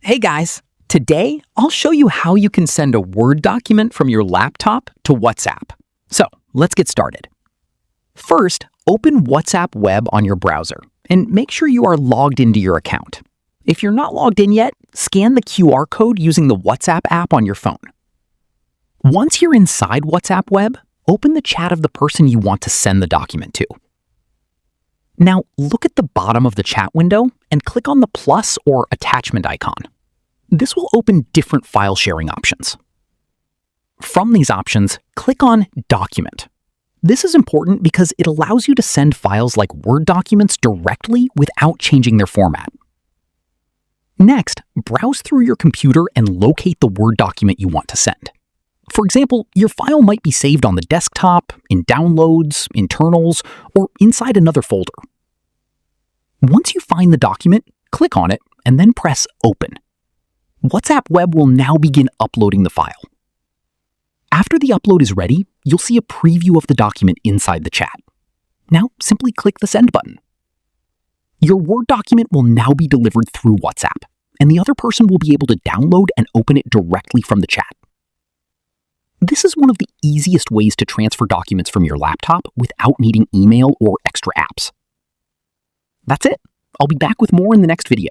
Hey guys, today I'll show you how you can send a Word document from your laptop to WhatsApp. So let's get started. First, open WhatsApp Web on your browser and make sure you are logged into your account. If you're not logged in yet, scan the QR code using the WhatsApp app on your phone. Once you're inside WhatsApp Web, open the chat of the person you want to send the document to. Now, look at the bottom of the chat window and click on the plus or attachment icon. This will open different file sharing options. From these options, click on Document. This is important because it allows you to send files like Word documents directly without changing their format. Next, browse through your computer and locate the Word document you want to send. For example, your file might be saved on the desktop, in Downloads, Internals, or inside another folder. Once you find the document, click on it and then press Open. WhatsApp Web will now begin uploading the file. After the upload is ready, you'll see a preview of the document inside the chat. Now, simply click the Send button. Your Word document will now be delivered through WhatsApp, and the other person will be able to download and open it directly from the chat. This is one of the easiest ways to transfer documents from your laptop without needing email or extra apps. That's it. I'll be back with more in the next video.